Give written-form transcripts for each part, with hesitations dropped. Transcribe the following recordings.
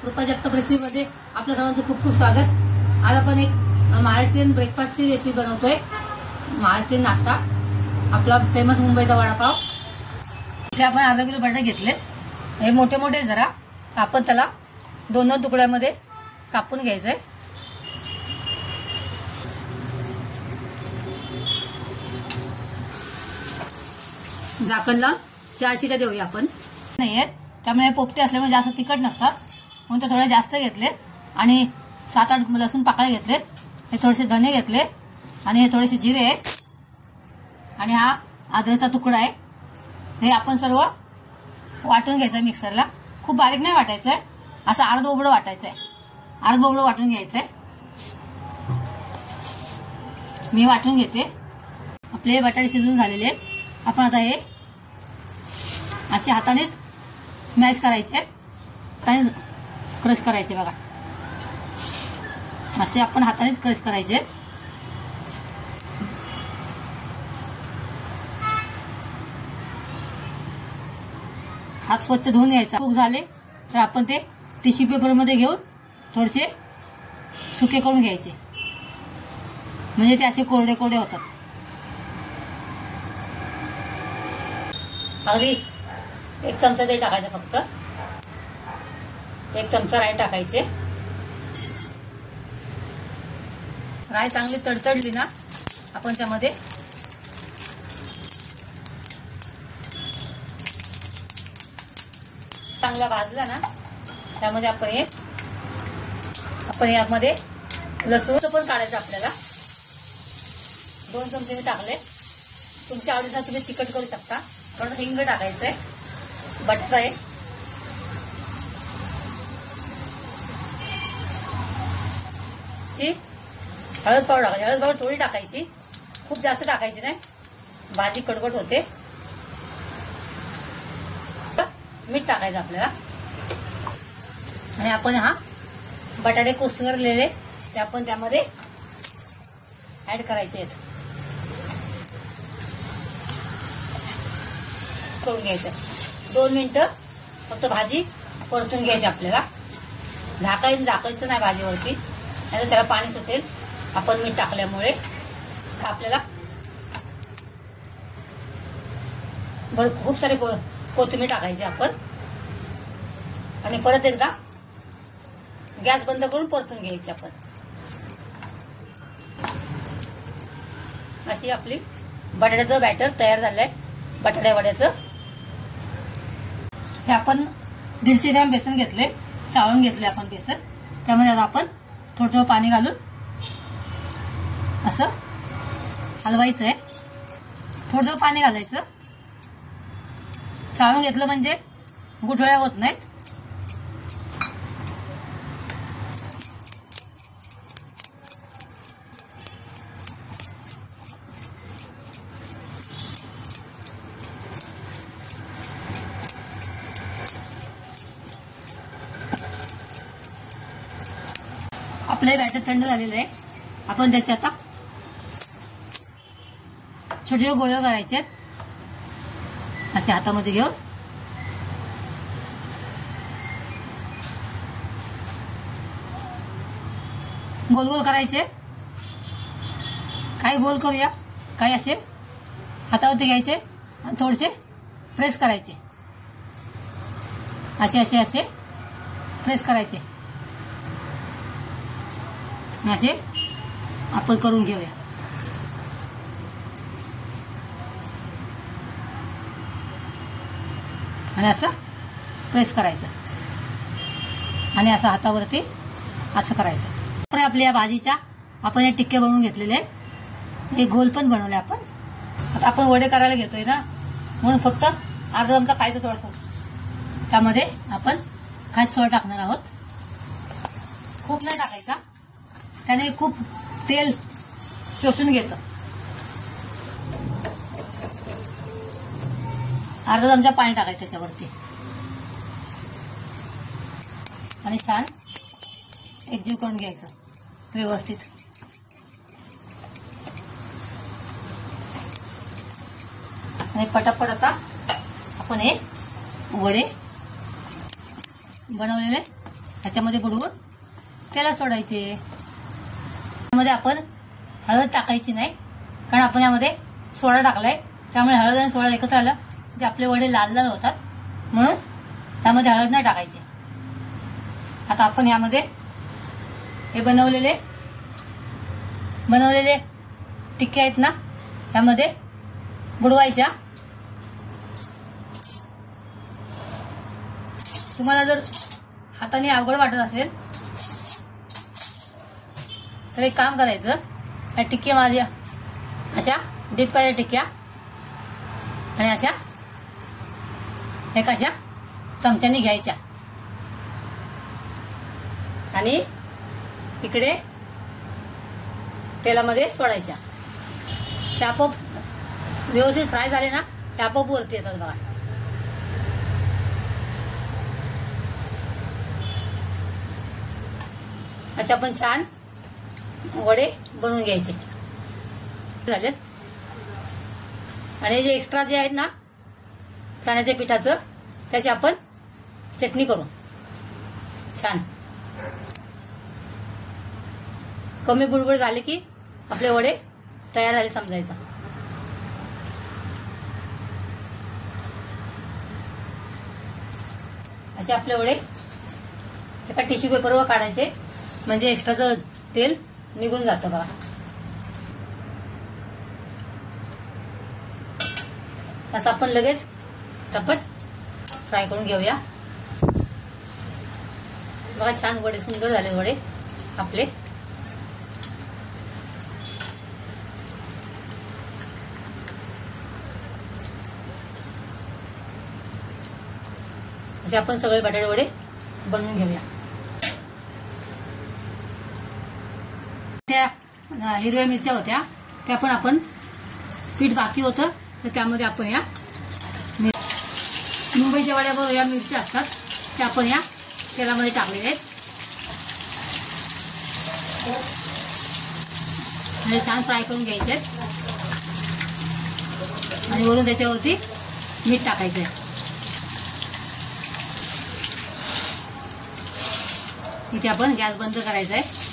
कृपा जगताप रेसिपीमध्ये आपल्या सर्वांचं खूप खूप स्वागत। आज आपण एक महाराष्ट्रीयन ब्रेकफास्टची रेसिपी बनवतोय। महाराष्ट्रीयन नाश्ता आपला फेमस मुंबईचा वडापाव। इथे आपण अर्धा किलो बटाटे घेतले, हे मोठे मोठे जरा आपण त्याला दोन दोन तुकड्यामध्ये कापून घ्यायचंय। झाकण लावून 4 शिट्या देऊया आपण। नाहीये त्यामुळे पोपटे असल्यामुळे जास्त तिखट नसतात म्हणून ते थोडे जास्त घेतले आणि 7-8 लसूण पाकळ्या घेतलेत, हे थोडेसे धने घेतले आणि हे थोडेसे जिरे आहेत आणि हा अद्रकचा तुकडा आहे। हे आपण सर्व वाटून घ्यायचं मिक्सरला, खूप बारीक नाही वाटायचंय, असं अर्ध बोबडं वाटायचंय, अर्ध बोबडं वाटून घ्यायचंय। मी वाटून घेते। आपले बटाटे शिजून झालेले आहेत। आपण आता हे असे हातानेच मॅश करायचे, हाताने क्रश करायचे बघा, असे आपण हातानेच क्रश करायचे। हात स्वच्छ धुवून घ्यायचा। चूक झाले तर आपण ते टिश्यू पेपर मध्ये घेऊन थोडेसे सुके करून घ्यायचे, म्हणजे ते असे कोरडे कोरडे होतात। अगदी 1 चमचा तेल टाकायचं, फक्त 1 चमचा राई टाकायचे। राई चांगली तडतडली ना आपण त्यामध्ये चांगला भाजला ना त्यामध्ये आपण यामध्ये लसूण पण काढायचं आपल्याला। 2 चमचे मी टाकले, तुमच्या आवडीनुसार तुम्ही तिखट करू शकता। पण हिंग टाकायचंय, बटाटा आहे, हळद पावडर टाकायची। हळद पावडर थोडी टाकायची, खूप जास्त टाकायची नाही, भाजी कडकट होते। मीठ टाकायचं आपल्याला आणि आपण हा बटाटे कुस्करलेले ते आपण त्यामध्ये ऍड करायचे आहेत, करून घ्यायचं। 2 मिनिटं फक्त भाजी परतून घ्यायची आपल्याला। झाकायचं नाही भाजीवरती, नाहीतर त्याला पाणी सुटेल आपण मीठ टाकल्यामुळे। आपल्याला खूप सारे कोथिंबीर टाकायची आपण आणि परत एकदा गॅस बंद करून परतून घ्यायची आपण। अशी आपली बटाट्याचं बॅटर तयार झालंय, बटाट्या वड्याचं। हे आपण 150 ग्रॅम बेसन घेतले, चाळून घेतले आपण बेसन, त्यामध्ये आता आपण थोडं थोडं पाणी घालून असं हलवायचं आहे। थोडं थोडं पाणी घालायचं, चाळून घेतलं म्हणजे गुठळ्या होत नाहीत। आपलं बॅटर थंड झालेलं आहे, आपण त्याचे आता छोटे छोटे गोळे करायचे, असे हातामध्ये घेऊन गोल गोल करायचे। काही गोल करूया, काही असे हातावरती घ्यायचे आणि थोडेसे प्रेस करायचे, असे असे असे प्रेस करायचे, असे आपण करून घेऊया। आणि असं प्रेस करायचं आणि असं हातावरती असं करायचं। तर आपल्या भाजीच्या आपण हे टिक्के बनवून घेतलेले, हे गोल पण बनवले आपण। आता आपण वडे करायला घेतोय ना, म्हणून फक्त अर्धा चमचा खायचं थोडंसं, त्यामध्ये आपण खायचं सोडा टाकणार आहोत। खूप नाही टाकायचा, त्याने खूप तेल शोषून घेतं। अर्धा चमचा पाणी टाकायचं त्याच्यावरती आणि छान एकजीव करून घ्यायचं व्यवस्थित। आणि पटापट आता आपण हे वडे बनवलेले ह्याच्यामध्ये बुडवून त्याला सोडायचे. यामध्ये आपण हळद टाकायची नाही, कारण आपण यामध्ये सोडा टाकलाय, त्यामुळे हळद आणि सोडा एकत्र आलं की आपले वडे लाल लाल होतात, म्हणून यामध्ये हळद नाही टाकायची. आता आपण यामध्ये हे बनवलेले टिक्के आहेत ना, यामध्ये बुडवायच्या. तुम्हाला जर हाताने अवघड वाटत असेल तर एक काम करायचं, या टिक्क्या माझ्या अशा डीप करायच्या टिक्क्या आणि अशा अशा चमच्याने घ्यायच्या आणि इकडे तेलामध्ये सोडायच्या. ते आपोआप व्यवस्थित फ्राय झाले ना, ते आपोआप वरती येतात बघा. असे आपण छान वडे बनवून घ्यायचे झालेत. आणि जे एक्स्ट्रा जे आहेत ना चण्याच्या पिठाचं, त्याची आपण चटणी करू छान. कमी बुडबुड झाले की आपले वडे तयार झाले समजायचं. असे आपले वडे एका टिश्यू पेपरवर काढायचे, म्हणजे एक्स्ट्राचं तेल निघून जातं बघा. असं आपण लगेच टपट फ्राय करून घेऊया. बघा छान वडे सुंदर झाले वडे आपले. असे आपण सगळे बटाटे वडे बनवून घेऊया. त्या हिरव्या मिरच्या होत्या, त्या पण आपण पीठ बाकी होतं तर त्यामध्ये आपण या मुंबईच्या वड्याबरोबर या मिरच्या असतात त्या आपण या तेलामध्ये टाकलेल्या आहेत आणि छान फ्राय करून घ्यायचे आहेत. आणि वरून त्याच्यावरती मीठ टाकायचं आहे. इथे आपण गॅस बंद करायचा आहे.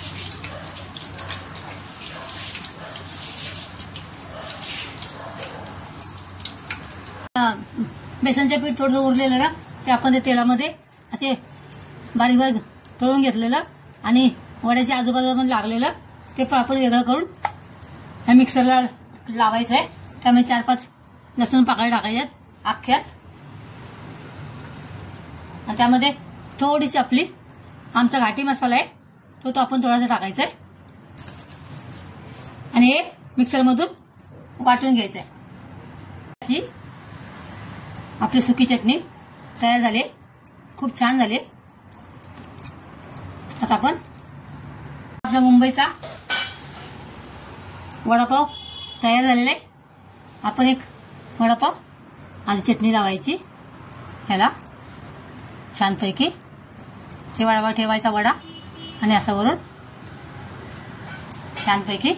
बेसनचे पीठ थोडं उरलेलं ना, ते आपण तेलामध्ये असे बारीक बारीक तळून घेतलेलं आणि वड्याच्या आजूबाजूला लागलेलं ते पण आपण वेगळं करून ह्या मिक्सरला लावायचं आहे. त्यामुळे 4-5 लसूण पाकळ्या टाकायच्यात अख्ख्याच. आणि त्यामध्ये थोडीशी आपली आमचा घाटी मसाला आहे तो आपण थोडासा टाकायचा आहे आणि हे मिक्सरमधून वाटून घ्यायचं आहे. अशी आपली सुकी चटणी तयार झाली, खूप छान झाली. आता आपण आपला मुंबईचा वडापाव तयार झालेला आहे. आपण एक वडापाव आधी चटणी लावायची ह्याला छानपैकी, ते वडापाव ठेवायचा वडा आणि असा वरून छानपैकी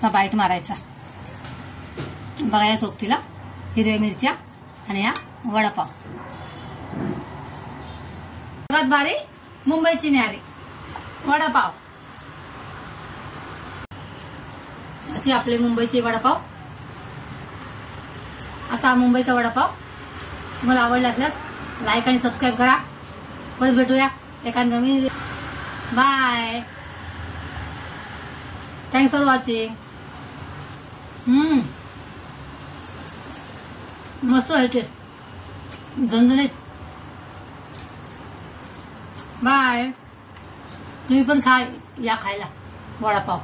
बाईट मारायचा. बघा या सोबतीला हिरव्या मिरच्या आणि या वडापाव. सगळ्यात भारी मुंबईची न्यारी वडापाव. असे आपले मुंबईचे वडापाव. असा मुंबईचा वडापाव. तुम्हाला आवडला असल्यास लाईक आणि सबस्क्राईब करा. परत भेटूया एका नवीन. बाय. Thanks for watching. मस्त आहे ते झणझणीत. बाय. तुम्ही पण खा या खायला वडापाव.